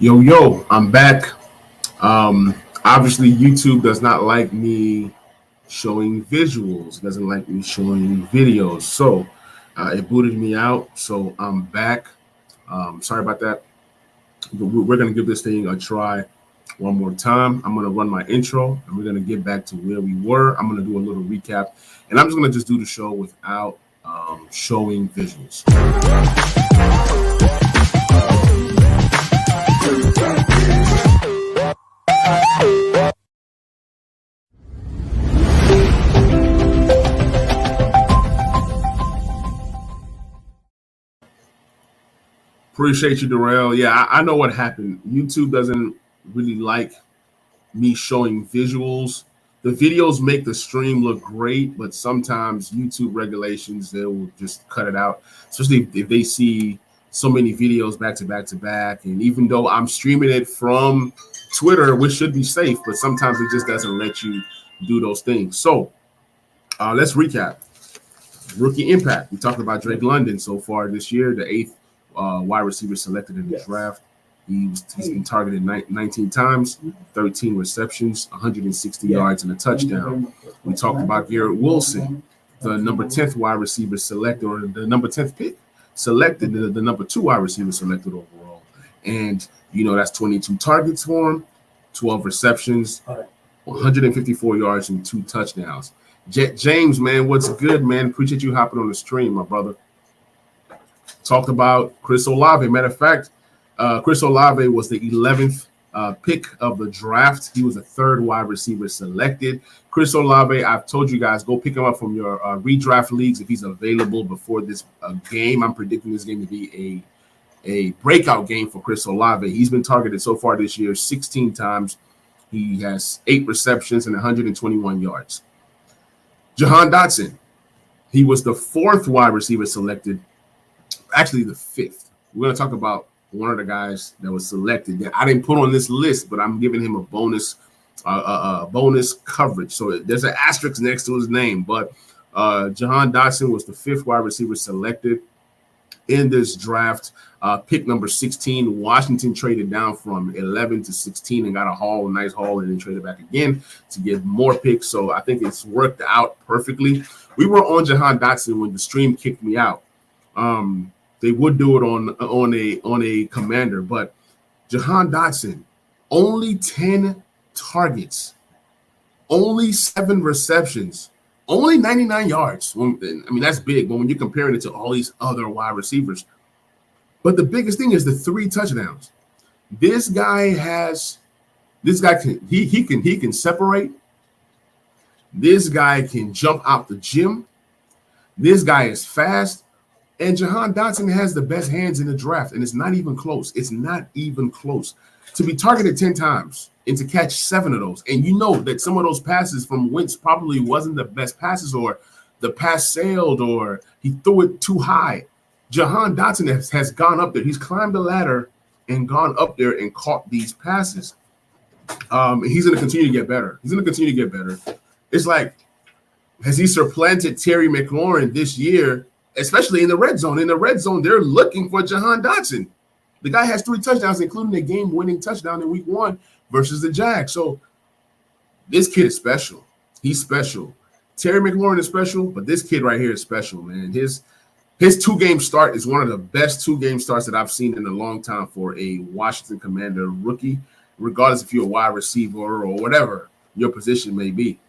Yo, I'm back. Obviously, YouTube does not like me showing visuals, doesn't like me showing videos. So it booted me out. So I'm back. Sorry about that. But we're going to give this thing a try one more time. I'm going to run my intro and we're going to get back to where we were. I'm going to do a little recap and I'm just going to just do the show without showing visuals. Appreciate you, Darrell. Yeah, I know what happened. YouTube doesn't really like me showing visuals. The videos make the stream look great, but sometimes YouTube regulations they will just cut it out, especially if they see so many videos back to back to back. And even though I'm streaming it from Twitter, which should be safe, but sometimes it just doesn't let you do those things. So let's recap. Rookie impact. We talked about Drake London so far this year, the eighth wide receiver selected in the draft. He's been targeted 19 times, 13 receptions, 160 yards, and a touchdown. We talked about Garrett Wilson, the number 10th wide receiver selected, or the number 10th pick selected, the number 2 wide receiver selected overall. And, that's 22 targets for him, 12 receptions, 154 yards, and 2 touchdowns. James, man, what's good, man? Appreciate you hopping on the stream, my brother. Talked about Chris Olave. Matter of fact, Chris Olave was the 11th pick of the draft. He was the 3rd wide receiver selected. Chris Olave, I've told you guys, go pick him up from your redraft leagues if he's available before this game. I'm predicting this game to be a breakout game for Chris Olave. He's been targeted so far this year 16 times. He has 8 receptions and 121 yards. Jahan Dotson, he was the 4th wide receiver selected, actually the 5th. We're going to talk about one of the guys that was selected that I didn't put on this list, but I'm giving him a bonus coverage. So there's an asterisk next to his name, but Jahan Dotson was the 5th wide receiver selected in this draft. Pick number 16, Washington traded down from 11 to 16 and got a nice haul, and then traded back again to get more picks. So I think it's worked out perfectly. We were on Jahan Dotson when the stream kicked me out. They would do it on a commander, but Jahan Dotson, only 10 targets, only 7 receptions, only 99 yards. That's big, but when you're comparing it to all these other wide receivers. But the biggest thing is the 3 touchdowns. This guy can separate. This guy can jump out the gym. This guy is fast. And Jahan Dotson has the best hands in the draft, and it's not even close. It's not even close. To be targeted 10 times and to catch 7 of those, and you know that some of those passes from Wentz probably wasn't the best passes, or the pass sailed, or he threw it too high. Jahan Dotson has gone up there. He's climbed the ladder and gone up there and caught these passes. He's going to continue to get better. It's like, has he supplanted Terry McLaurin this year, especially in the red zone? In the red zone, they're looking for Jahan Dotson. The guy has 3 touchdowns, including a game-winning touchdown in week 1 versus the Jags. So this kid is special. He's special. Terry McLaurin is special, but this kid right here is special, man. His 2-game start is one of the best 2-game starts that I've seen in a long time for a Washington Commander rookie, regardless if you're a wide receiver or whatever your position may be.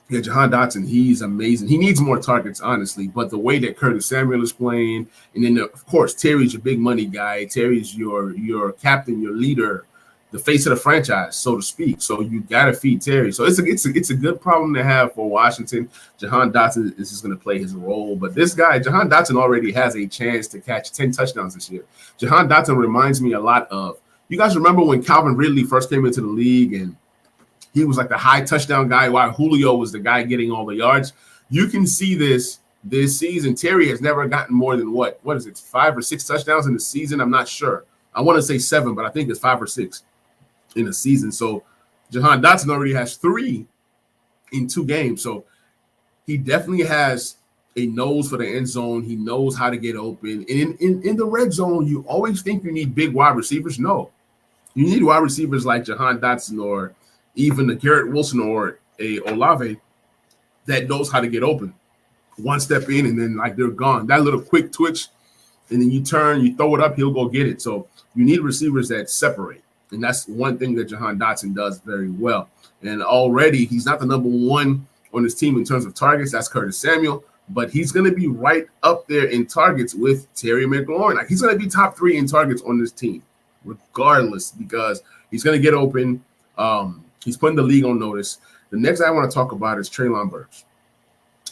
Yeah, Jahan Dotson, he's amazing. He needs more targets, honestly, but the way that Curtis Samuel is playing, and then, of course, Terry's your big money guy. Terry's your captain, your leader, the face of the franchise, so to speak. So you got to feed Terry. So it's a good problem to have for Washington. Jahan Dotson is just going to play his role. But this guy, Jahan Dotson, already has a chance to catch 10 touchdowns this year. Jahan Dotson reminds me a lot of, you guys remember when Calvin Ridley first came into the league and he was like the high touchdown guy while Julio was the guy getting all the yards? You can see this season. Terry has never gotten more than what is it, 5 or 6 touchdowns in the season? I'm not sure. I want to say 7, but I think it's 5 or 6 in a season. So Jahan Dotson already has 3 in 2 games. So he definitely has a nose for the end zone. He knows how to get open. And in the red zone, you always think you need big wide receivers. No. You need wide receivers like Jahan Dotson or even a Garrett Wilson or a Olave that knows how to get open. One step in and then like they're gone. That little quick twitch, and then you turn, you throw it up, he'll go get it. So you need receivers that separate. And that's one thing that Jahan Dotson does very well. And already he's not the number one on his team in terms of targets. That's Curtis Samuel. But he's going to be right up there in targets with Terry McLaurin. Like he's going to be top 3 in targets on this team, regardless, because he's going to get open. He's putting the league on notice. The next I want to talk about is Treylon Burks.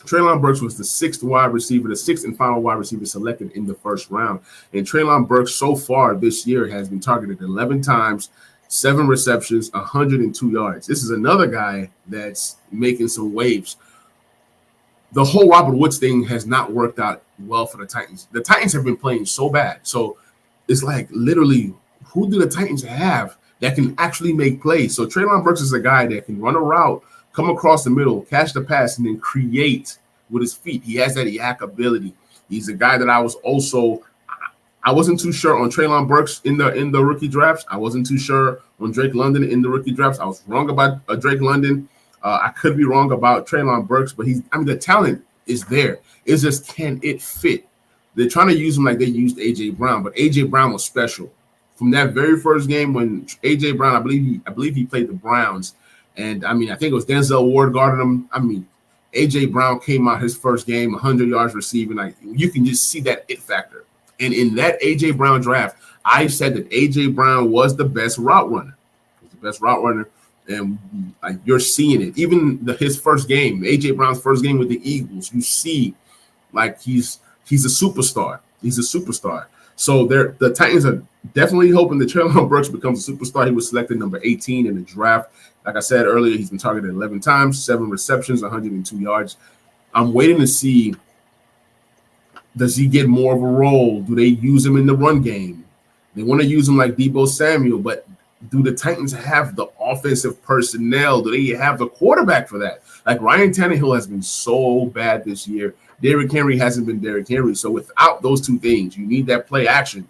Treylon Burks was the 6th wide receiver, the 6th and final wide receiver selected in the first round. And Treylon Burks so far this year has been targeted 11 times, 7 receptions, 102 yards. This is another guy that's making some waves. The whole Robert Woods thing has not worked out well for the Titans. The Titans have been playing so bad. So it's like literally, who do the Titans have that can actually make plays? So Treylon Burks is a guy that can run a route, come across the middle, catch the pass, and then create with his feet. He has that yak ability. He's a guy that I wasn't too sure on Treylon Burks in the rookie drafts. I wasn't too sure on Drake London in the rookie drafts. I was wrong about Drake London. I could be wrong about Treylon Burks, but the talent is there. It's just, can it fit? They're trying to use him like they used A.J. Brown, but A.J. Brown was special. From that very first game when A.J. Brown, I believe he played the Browns, and I think it was Denzel Ward guarding him. A.J. Brown came out his first game, 100 yards receiving. Like you can just see that it factor. And in that A.J. Brown draft, I said that A.J. Brown was the best route runner. He was the best route runner. And like you're seeing it, even his first game, AJ Brown's first game with the Eagles, you see, like he's a superstar. He's a superstar. So the Titans are definitely hoping that Treylon Burks becomes a superstar. He was selected number 18 in the draft. Like I said earlier, he's been targeted 11 times, 7 receptions, 102 yards. I'm waiting to see, does he get more of a role? Do they use him in the run game? They want to use him like Deebo Samuel, but do the Titans have the offensive personnel? Do they have the quarterback for that? Like Ryan Tannehill has been so bad this year. Derrick Henry hasn't been Derrick Henry. So without those two things, you need that play action.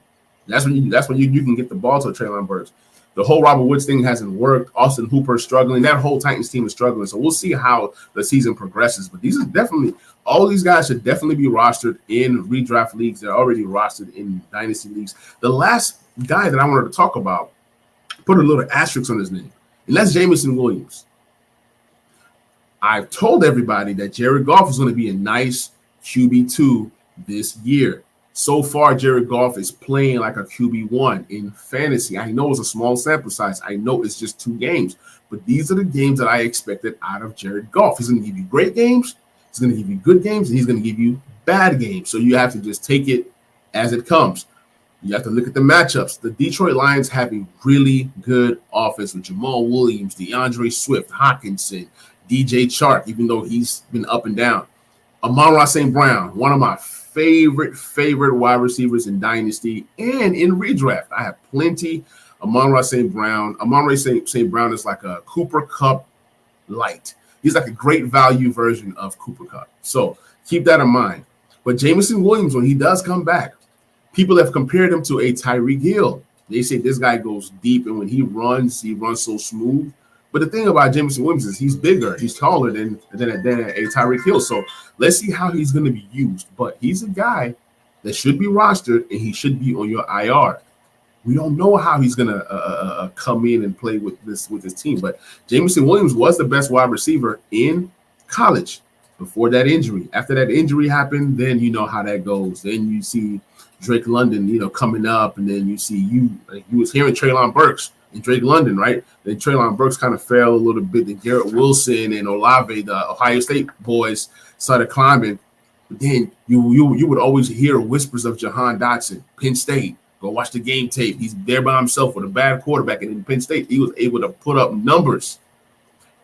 That's when you can get the ball to Treylon Burks. The whole Robert Woods thing hasn't worked. Austin Hooper is struggling. That whole Titans team is struggling. So we'll see how the season progresses. But these are definitely, all these guys should definitely be rostered in redraft leagues. They're already rostered in dynasty leagues. The last guy that I wanted to talk about, put a little asterisk on his name, and that's Jameson Williams. I've told everybody that Jared Goff is going to be a nice QB2 this year. So far, Jared Goff is playing like a QB1 in fantasy. I know it's a small sample size. I know it's just 2 games, but these are the games that I expected out of Jared Goff. He's going to give you great games, he's going to give you good games, and he's going to give you bad games. So you have to just take it as it comes. You have to look at the matchups. The Detroit Lions have a really good offense with Jamal Williams, DeAndre Swift, Hockenson, DJ Chark, even though he's been up and down. Amon-Ra St. Brown, one of my favorite wide receivers in Dynasty and in redraft. I have plenty. Amon-Ra St. Brown. Amon-Ra St. Brown is like a Cooper Kupp light. He's like a great value version of Cooper Kupp. So keep that in mind. But Jameson Williams, when he does come back, people have compared him to a Tyreek Hill. They say this guy goes deep, and when he runs so smooth. But the thing about Jameson Williams is he's bigger, he's taller than a Tyreek Hill. So let's see how he's going to be used. But he's a guy that should be rostered, and he should be on your IR. We don't know how he's going to come in and play with his team. But Jameson Williams was the best wide receiver in college before that injury. After that injury happened, then you know how that goes. Then you see Drake London, coming up, and then you see you was hearing Treylon Burks and Drake London, right? Then Treylon Burks kind of fell a little bit. Then Garrett Wilson and Olave, the Ohio State boys, started climbing. But then you would always hear whispers of Jahan Dotson, Penn State. Go watch the game tape. He's there by himself with a bad quarterback, and in Penn State, he was able to put up numbers,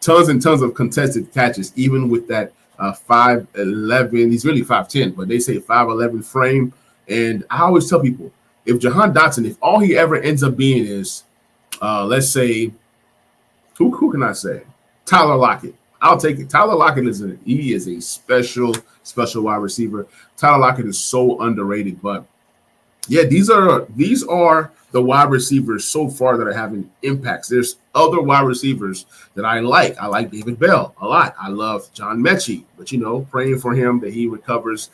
tons and tons of contested catches, even with that 5'11". He's really 5'10", but they say 5'11" frame. And I always tell people, if Jahan Dotson, if all he ever ends up being is, let's say, who can I say? Tyler Lockett. I'll take it. Tyler Lockett is a special wide receiver. Tyler Lockett is so underrated, but Yeah, these are the wide receivers so far that are having impacts. There's other wide receivers that I like. I like David Bell a lot. I love John Mechie, but praying for him that he recovers.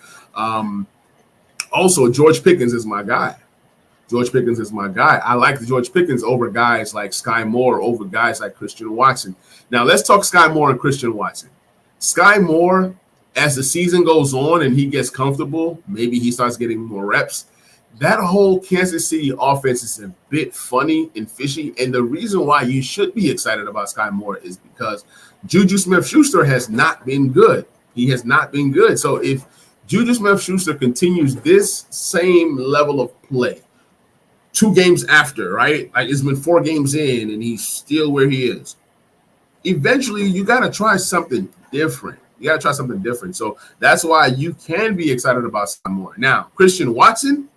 Also, George Pickens is my guy. George Pickens is my guy. I like the George Pickens over guys like Sky Moore, over guys like Christian Watson. Now, let's talk Sky Moore and Christian Watson. Sky Moore, as the season goes on and he gets comfortable, maybe he starts getting more reps. That whole Kansas City offense is a bit funny and fishy. And the reason why you should be excited about Sky Moore is because Juju Smith-Schuster has not been good. He has not been good. So if Juju Smith-Schuster continues this same level of play, 2 games after, right? Like, it's been 4 games in and he's still where he is. Eventually, you got to try something different. You got to try something different. So that's why you can be excited about Sky Moore. Now, Christian Watson,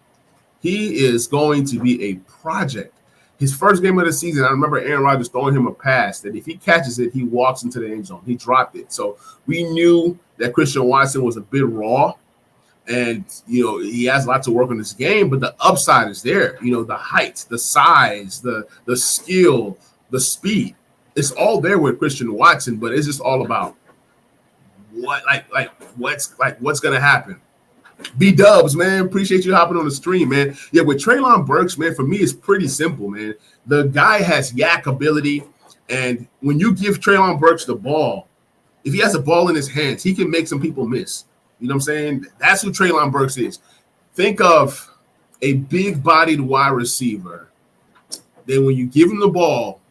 he is going to be a project. His first game of the season, I remember Aaron Rodgers throwing him a pass that if he catches it, he walks into the end zone. He dropped it. So we knew that Christian Watson was a bit raw. And, he has a lot to work on this game, but the upside is there. The height, the size, the skill, the speed. It's all there with Christian Watson, but it's just all about what's going to happen. B-Dubs, man, appreciate you hopping on the stream, man. Yeah, with Treylon Burks, man, for me, it's pretty simple, man. The guy has yak ability, and when you give Treylon Burks the ball, if he has a ball in his hands, he can make some people miss. You know what I'm saying? That's who Treylon Burks is. Think of a big-bodied wide receiver. Then when you give him the ball,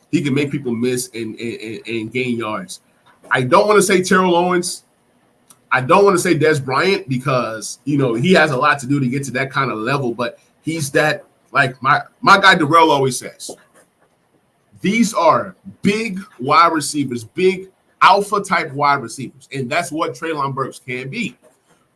he can make people miss and gain yards. I don't want to say Terrell Owens. I don't want to say Dez Bryant because, he has a lot to do to get to that kind of level, but he's that, like my guy Darrell always says, these are big wide receivers, big alpha-type wide receivers, and that's what Treylon Burks can be.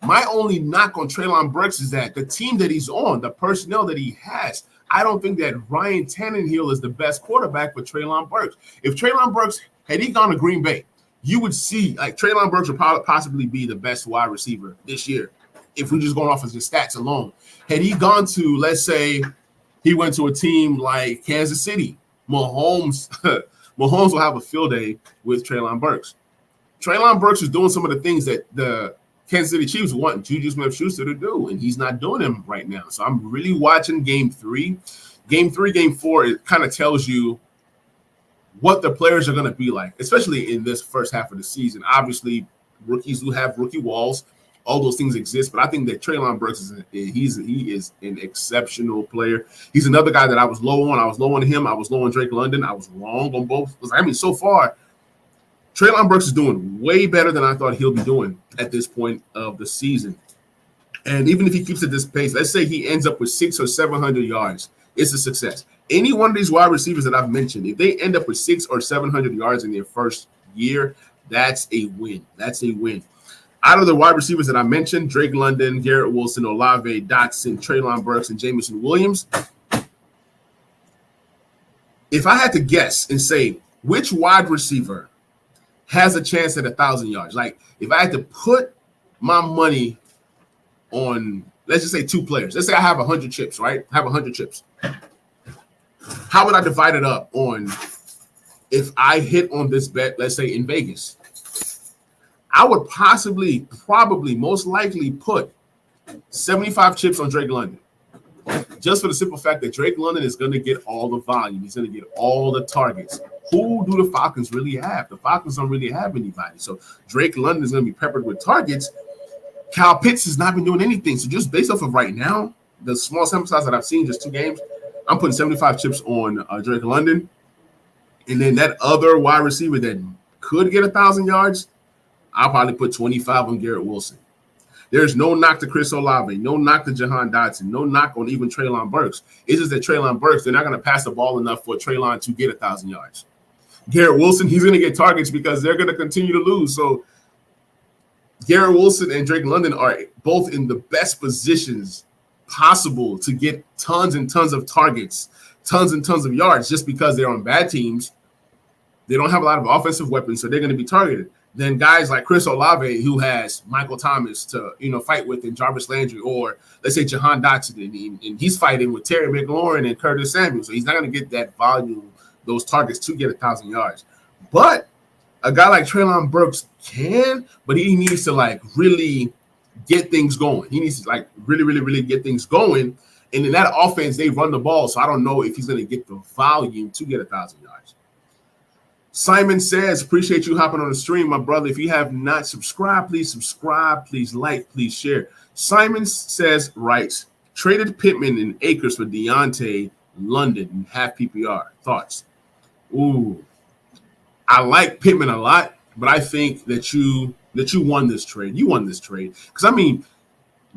My only knock on Treylon Burks is that the team that he's on, the personnel that he has, I don't think that Ryan Tannehill is the best quarterback for Treylon Burks. If Treylon Burks, had he gone to Green Bay, you would see, like, Treylon Burks would possibly be the best wide receiver this year if we're just going off of his stats alone. Had he gone to, let's say, he went to a team like Kansas City, Mahomes will have a field day with Treylon Burks. Treylon Burks is doing some of the things that the Kansas City Chiefs want Juju Smith-Schuster to do, and he's not doing them right now. So I'm really watching Game 3. Game 3, Game 4, it kind of tells you what the players are going to be like, especially in this first half of the season. Obviously, rookies do have rookie walls. All those things exist, but I think that Treylon Burks he is an exceptional player. He's another guy that I was low on. I was low on him. I was low on Drake London. I was wrong on both. I mean, so far, Treylon Burks is doing way better than I thought he'll be doing at this point of the season. And even if he keeps at this pace, let's say he ends up with 600 or 700 yards, it's a success. Any one of these wide receivers that I've mentioned, if they end up with 600 or 700 yards in their first year, that's a win. That's a win. Out of the wide receivers that I mentioned, Drake London, Garrett Wilson, Olave, Dotson, Treylon Burks, and Jameson Williams, if I had to guess and say which wide receiver has a chance at 1,000 yards, like if I had to put my money on, let's just say 2 players. Let's say I have 100 chips, right? I have 100 chips. How would I divide it up on if I hit on this bet, let's say in Vegas? I would probably, most likely put 75 chips on Drake London. Just for the simple fact that Drake London is going to get all the volume. He's going to get all the targets. Who do the Falcons really have? The Falcons don't really have anybody. So Drake London is going to be peppered with targets. Kyle Pitts has not been doing anything. So just based off of right now, the small sample size that I've seen, just 2 games, I'm putting 75 chips on Drake London. And then that other wide receiver that could get 1,000 yards, I'll probably put 25 on Garrett Wilson. There's no knock to Chris Olave, no knock to Jahan Dotson, no knock on even Treylon Burks. It's just that Treylon Burks, they're not going to pass the ball enough for Treylon to get 1,000 yards. Garrett Wilson, he's going to get targets because they're going to continue to lose. So Garrett Wilson and Drake London are both in the best positions possible to get tons and tons of targets, tons and tons of yards just because they're on bad teams. They don't have a lot of offensive weapons, so they're going to be targeted. than guys like Chris Olave, who has Michael Thomas to fight with, and Jarvis Landry, or let's say Jahan Dotson, and he's fighting with Terry McLaurin and Curtis Samuel. So he's not going to get that volume, those targets to get 1,000 yards. But a guy like Treylon Burks can, but he needs to really get things going. He needs to really get things going. And in that offense, they run the ball. So I don't know if he's going to get the volume to get 1,000 yards. Simon says, appreciate you hopping on the stream, my brother. If you have not subscribed, please subscribe, please like, please share. Simon says, writes, traded Pittman and Akers for Deontay London and half PPR. Thoughts? Ooh, I like Pittman a lot, but I think that you won this trade. You won this trade. Because,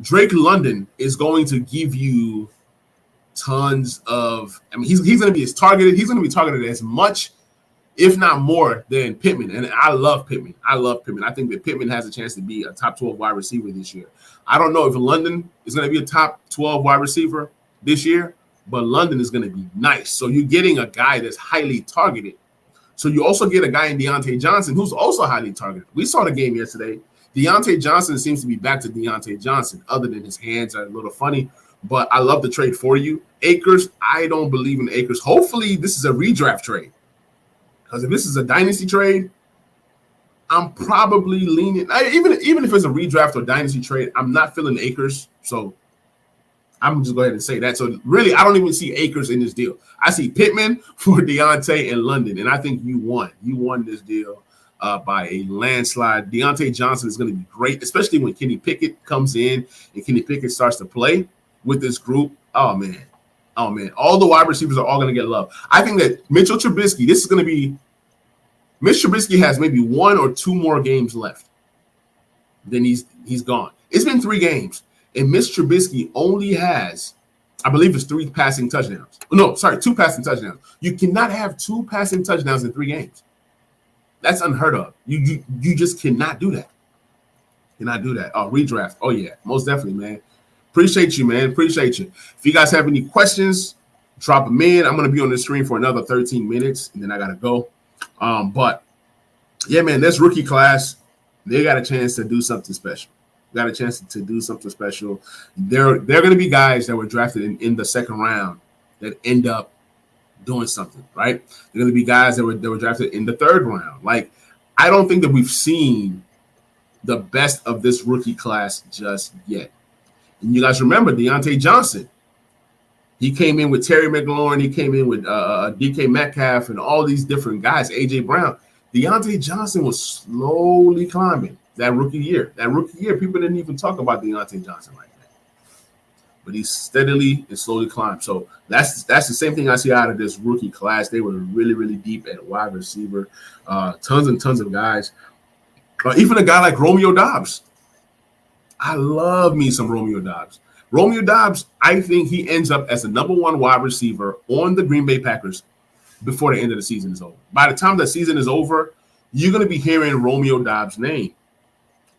Drake London is going to give you tons of – he's going to be as targeted. He's going to be targeted as much, if not more, than Pittman. And I love Pittman. I think that Pittman has a chance to be a top 12 wide receiver this year. I don't know if London is going to be a top 12 wide receiver this year, but London is going to be nice. So you're getting a guy that's highly targeted. So you also get a guy in Deontay Johnson who's also highly targeted. We saw the game yesterday. Deontay Johnson seems to be back to Deontay Johnson, other than his hands are a little funny. But I love the trade for you. Akers, I don't believe in Akers. Hopefully this is a redraft trade. Because if this is a dynasty trade, I'm probably leaning. Even if it's a redraft or dynasty trade, I'm not feeling Akers. So I'm just go ahead and say that. So really, I don't even see Akers in this deal. I see Pittman for Deontay and London, and I think you won. You won this deal by a landslide. Deontay Johnson is going to be great, especially when Kenny Pickett comes in and Kenny Pickett starts to play with this group. Oh man. All the wide receivers are all going to get love. I think that Mitchell Trubisky, Mitch Trubisky has maybe 1 or 2 more games left. Then he's gone. It's been 3 games, and Mitch Trubisky only has, I believe it's 2 passing touchdowns. You cannot have 2 passing touchdowns in 3 games. That's unheard of. You just cannot do that. Oh, redraft. Oh yeah, most definitely, man. Appreciate you, man. Appreciate you. If you guys have any questions, drop them in. I'm going to be on the stream for another 13 minutes, and then I got to go. But, yeah, man, this rookie class, they got a chance to do something special. They're going to be guys that were drafted in the second round that end up doing something, right? They're going to be guys that were drafted in the third round. Like, I don't think that we've seen the best of this rookie class just yet. And you guys remember Deontay Johnson. He came in with Terry McLaurin. He came in with DK Metcalf and all these different guys, A.J. Brown. Deontay Johnson was slowly climbing that rookie year. People didn't even talk about Deontay Johnson like that. But he steadily and slowly climbed. So that's the same thing I see out of this rookie class. They were really, really deep at wide receiver. Tons and tons of guys. Even a guy like Romeo Doubs. I love me some Romeo Doubs. Romeo Doubs, I think he ends up as the number 1 wide receiver on the Green Bay Packers before the end of the season is over. By the time the season is over, you're going to be hearing Romeo Doubs' name.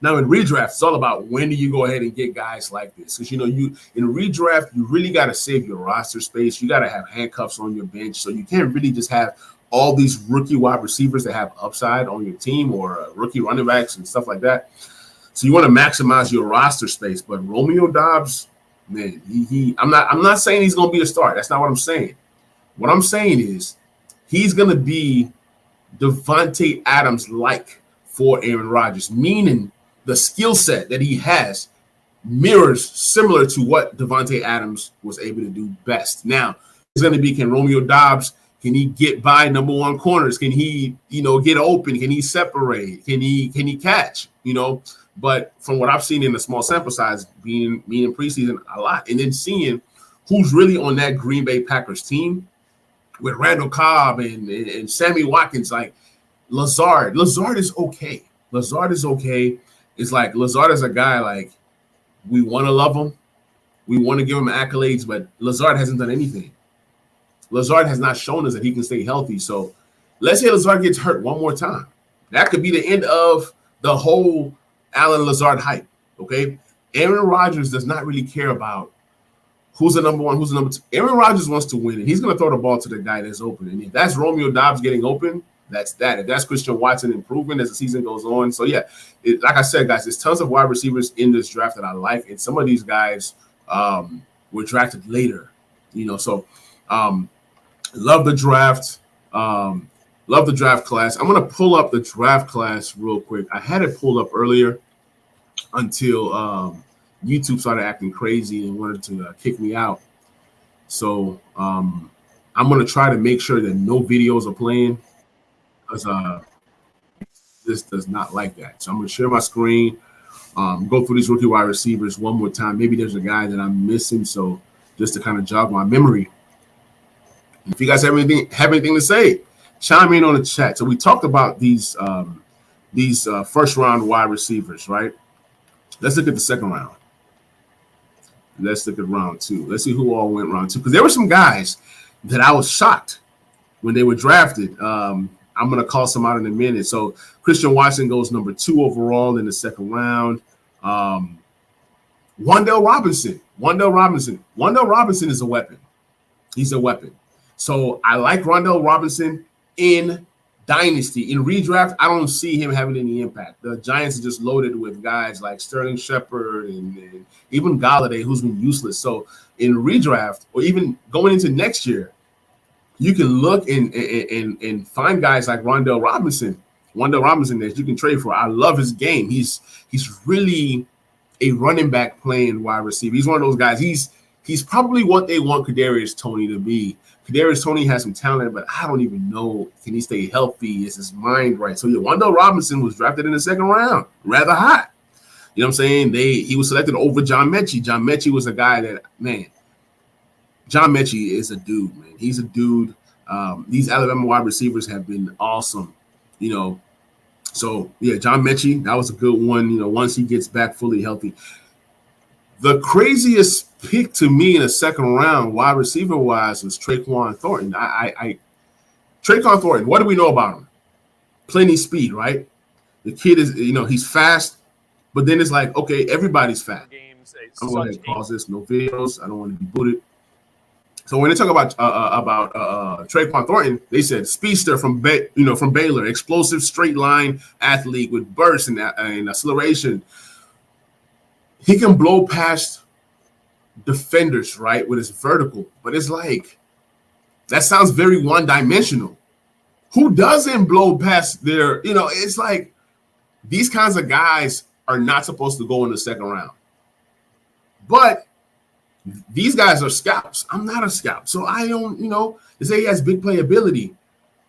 Now, in redraft, it's all about when do you go ahead and get guys like this. Because, you in redraft, you really got to save your roster space. You got to have handcuffs on your bench. So you can't really just have all these rookie wide receivers that have upside on your team or rookie running backs and stuff like that. So you want to maximize your roster space. But Romeo Doubs, man, I'm not saying he's going to be a star. That's not what I'm saying. What I'm saying is he's going to be Devontae Adams-like for Aaron Rodgers, meaning the skill set that he has mirrors similar to what Devontae Adams was able to do best. Now, it's going to be, can Romeo Doubs, can he get by number 1 corners? Can he, get open? Can he separate? Can he catch? But from what I've seen in the small sample size, being in preseason a lot, and then seeing who's really on that Green Bay Packers team with Randall Cobb and Sammy Watkins, like Lazard. Lazard is okay. It's like Lazard is a guy like we want to love him. We want to give him accolades, but Lazard hasn't done anything. Lazard has not shown us that he can stay healthy. So let's say Lazard gets hurt one more time. That could be the end of the whole Allen Lazard hype, okay? Aaron Rodgers does not really care about who's the number 1, who's the number 2. Aaron Rodgers wants to win, and he's going to throw the ball to the guy that's open. And if that's Romeo Doubs getting open, That's that. If that's Christian Watson improving as the season goes on. So yeah, like I said, guys, there's tons of wide receivers in this draft that I like, and some of these guys were drafted later. So love the draft. Love the draft class. I'm gonna pull up the draft class real quick. I had it pulled up earlier until YouTube started acting crazy and wanted to kick me out. So I'm gonna try to make sure that no videos are playing, because this does not like that. So I'm gonna share my screen, go through these rookie wide receivers one more time. Maybe there's a guy that I'm missing, so just to kind of jog my memory. If you guys have anything to say, chime in on the chat. So we talked about these first round wide receivers, right? Let's look at the second round. Let's look at round 2. Let's see who all went round 2, because there were some guys that I was shocked when they were drafted. I'm going to call some out in a minute. So Christian Watson goes number 2 overall in the second round. Wan'Dale Robinson. Wan'Dale Robinson is a weapon. He's a weapon. So I like Wan'Dale Robinson in Dynasty. In redraft, I don't see him having any impact. The Giants are just loaded with guys like Sterling Shepard and even Galladay, who's been useless. So in redraft, or even going into next year, you can look and find guys like Wan'Dale Robinson that you can trade for. I love his game. He's really a running back playing wide receiver. He's one of those guys. He's probably what they want Kadarius Toney to be. Kadarius Toney has some talent, but I don't even know, can he stay healthy? Is his mind right? So yeah, Wan'Dale Robinson was drafted in the second round, rather hot. You know what I'm saying? He was selected over John Mechie. John Mechie was a guy that, man, John Mechie is a dude, man. He's a dude. These Alabama wide receivers have been awesome, So yeah, John Mechie, that was a good one. Once he gets back fully healthy. The craziest pick to me in the second round, wide receiver wise, was Tyquan Thornton. Tyquan Thornton, what do we know about him? Plenty speed, right? The kid is, he's fast, but then it's like, okay, everybody's fast. I'm going to pause this. No videos. I don't want to be booted. So when they talk about Tyquan Thornton, they said speedster from Baylor, explosive straight line athlete with burst and acceleration. He can blow past defenders, right, with his vertical, but it's like, that sounds very one-dimensional. Who doesn't blow past their, it's like these kinds of guys are not supposed to go in the second round. But these guys are scouts. I'm not a scout, so I don't, they say he has big playability.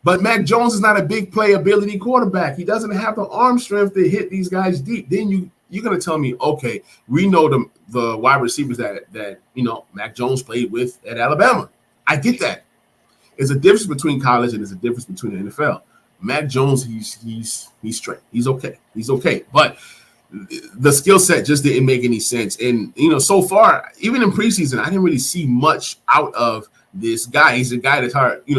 But Mac Jones is not a big playability quarterback. He doesn't have the arm strength to hit these guys deep. Then you're going to tell me, okay, we know the wide receivers that Mac Jones played with at Alabama. I get that. There's a difference between college and there's a difference between the NFL. Mac Jones, he's straight. He's okay. But the skill set just didn't make any sense. And, so far, even in preseason, I didn't really see much out of this guy. He's a guy that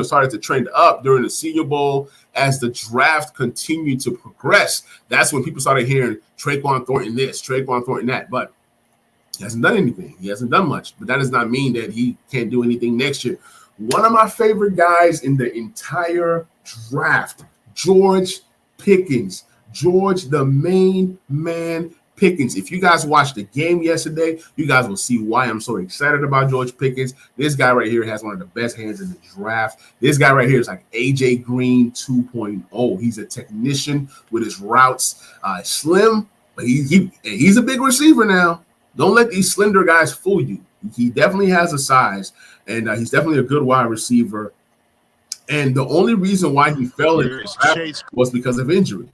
started to trend up during the Senior Bowl. As the draft continued to progress, that's when people started hearing Tyquan Thornton this, Tyquan Thornton that. But he hasn't done anything. He hasn't done much. But that does not mean that he can't do anything next year. One of my favorite guys in the entire draft, George Pickens. George, the main man Pickens. If you guys watched the game yesterday, you guys will see why I'm so excited about George Pickens. This guy right here has one of the best hands in the draft. This guy right here is like AJ Green 2.0. He's a technician with his routes. Slim, but he's a big receiver now. Don't let these slender guys fool you. He definitely has a size, and he's definitely a good wide receiver. And the only reason why he fell in the draft was because of injury.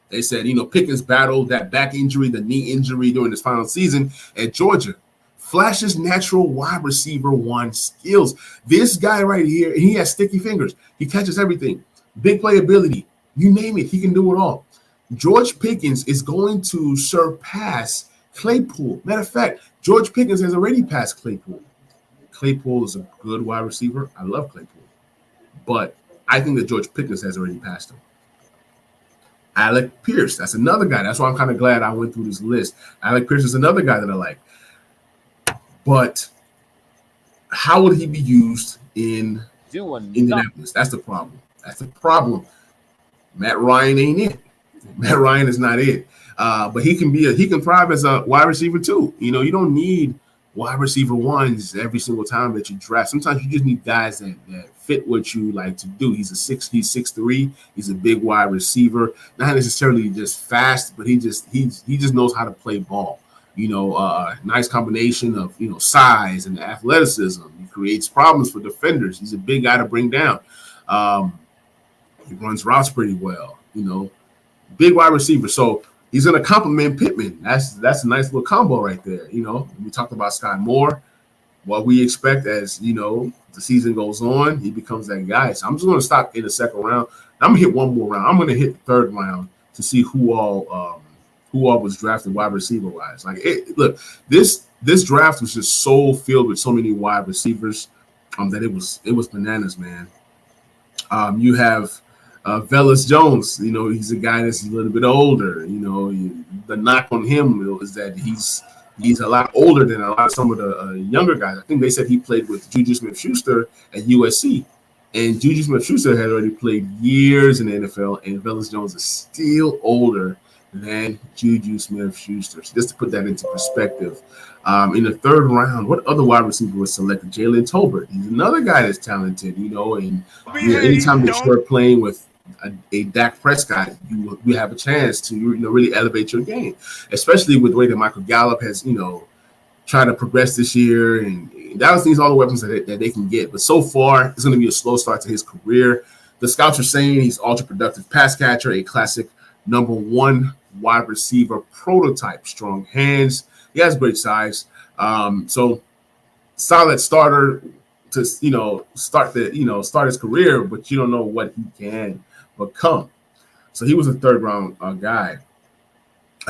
They said, Pickens battled that back injury, the knee injury during his final season at Georgia. Flashes natural wide receiver 1 skills. This guy right here, he has sticky fingers. He catches everything. Big playability. You name it, he can do it all. George Pickens is going to surpass Claypool. Matter of fact, George Pickens has already passed Claypool. Claypool is a good wide receiver. I love Claypool. But I think that George Pickens has already passed him. Alec Pierce, that's another guy. That's why I'm kind of glad I went through this list. Alec Pierce is another guy that I like. But how would he be used in Indianapolis? That's the problem. Matt Ryan ain't it. Matt Ryan is not it. But he can thrive as a wide receiver too. You know, you don't need wide receiver ones every single time that you draft. Sometimes you just need guys that fit what you like to do. He's 6'3". He's a big wide receiver, not necessarily just fast, but he just knows how to play ball. You know, nice combination of, you know, size and athleticism. He creates problems for defenders. He's a big guy to bring down. He runs routes pretty well. You know, big wide receiver. So he's going to complement Pittman. That's a nice little combo right there. You know, we talked about Sky Moore. What we expect as, you know, the season goes on, he becomes that guy. So I'm just going to stop in the second round. I'm going to hit one more round. I'm going to hit the third round to see who all was drafted wide receiver wise. Like, look, this draft was just so filled with so many wide receivers that it was bananas, man. You have Velus Jones. You know, he's a guy that's a little bit older. You know, the knock on him is that he's a lot older than a lot of some of the younger guys. I think they said he played with Juju Smith-Schuster at USC, and Juju Smith-Schuster had already played years in the NFL, and Velus Jones is still older than Juju Smith-Schuster. So just to put that into perspective, in the third round, what other wide receiver was selected? Jalen Tolbert. He's another guy that's talented, you know, and anytime you start playing with a Dak Prescott, you have a chance to, you know, really elevate your game, especially with the way that Michael Gallup has, you know, tried to progress this year, and Dallas needs all the weapons that they can get. But so far, it's going to be a slow start to his career. The scouts are saying he's ultra productive pass catcher, a classic number one wide receiver prototype, strong hands. He has great size. So solid starter to, you know, start his career, but you don't know what he can become. So he was a third round guy.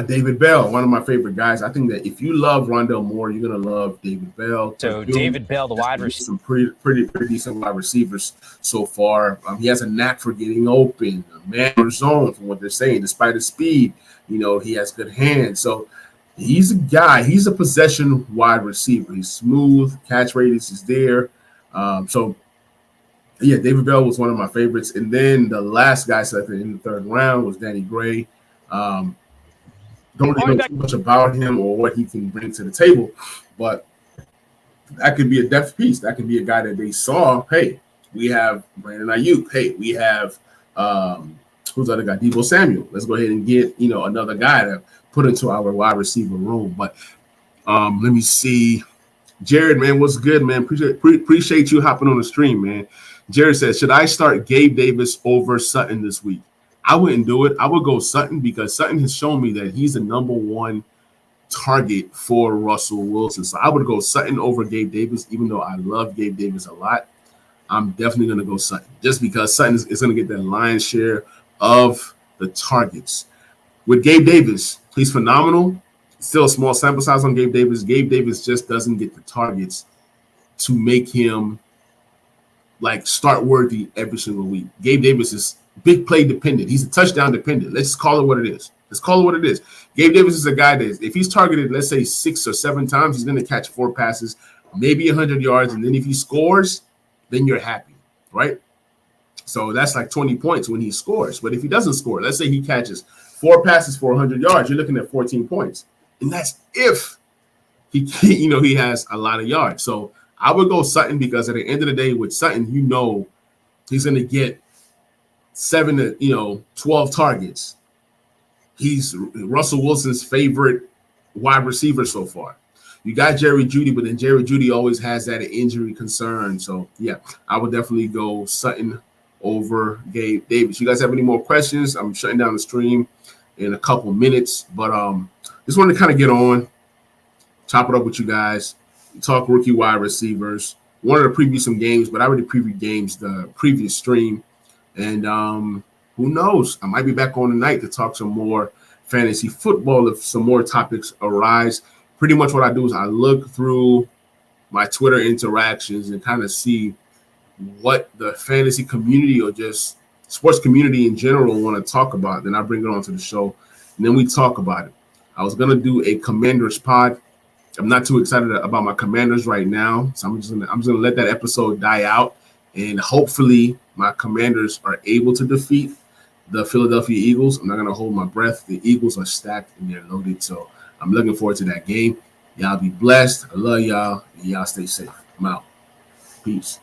David Bell, one of my favorite guys. I think that if you love Rondale Moore, you're gonna love David Bell. So David Bell, the wide receiver, some pretty decent wide receivers so far. He has a knack for getting open, man or zone, from what they're saying. Despite his speed, you know, he has good hands. So he's a guy. He's a possession wide receiver. He's smooth. Catch radius is there. So yeah, David Bell was one of my favorites. And then the last guy selected in the third round was Danny Gray. Don't really know too much about him or what he can bring to the table, but that could be a depth piece. That could be a guy that they saw. Hey, we have Brandon Ayuk. Hey, we have who's the other guy? Deebo Samuel. Let's go ahead and get, you know, another guy to put into our wide receiver room. But let me see. Jared, man, what's good, man? Appreciate you hopping on the stream, man. Jared says, should I start Gabe Davis over Sutton this week? I wouldn't do it. I would go Sutton because Sutton has shown me that he's the number one target for Russell Wilson. So I would go Sutton over Gabe Davis, even though I love Gabe Davis a lot. I'm definitely going to go Sutton just because Sutton is going to get that lion's share of the targets. With Gabe Davis, he's phenomenal. Still a small sample size on Gabe Davis. Gabe Davis just doesn't get the targets to make him like start worthy every single week. Gabe Davis is big play dependent. He's a touchdown dependent. Let's just call it what it is. Gabe Davis is a guy that if he's targeted, let's say 6 or 7 times, he's going to catch 4 passes, maybe 100 yards. And then if he scores, then you're happy, right? So that's like 20 points when he scores. But if he doesn't score, let's say he catches 4 passes for 100 yards, you're looking at 14 points. And that's if he has a lot of yards. So I would go Sutton because at the end of the day with Sutton, you know, he's going to get 7 to 12 targets. He's Russell Wilson's favorite wide receiver so far. You got Jerry Jeudy, but then Jerry Jeudy always has that injury concern. So yeah, I would definitely go Sutton over Gabe Davis. You guys have any more questions? I'm shutting down the stream in a couple minutes, but just wanted to kind of get on, chop it up with you guys, talk rookie wide receivers. Wanted to preview some games, but I already previewed games the previous stream. And who knows? I might be back on tonight to talk some more fantasy football if some more topics arise. Pretty much what I do is I look through my Twitter interactions and kind of see what the fantasy community or just sports community in general want to talk about. Then I bring it onto the show, and then we talk about it. I was going to do a Commanders pod. I'm not too excited about my Commanders right now, so I'm just gonna let that episode die out, and hopefully my Commanders are able to defeat the Philadelphia Eagles. I'm not going to hold my breath. The Eagles are stacked and they're loaded. So I'm looking forward to that game. Y'all be blessed. I love y'all. Y'all stay safe. I'm out. Peace.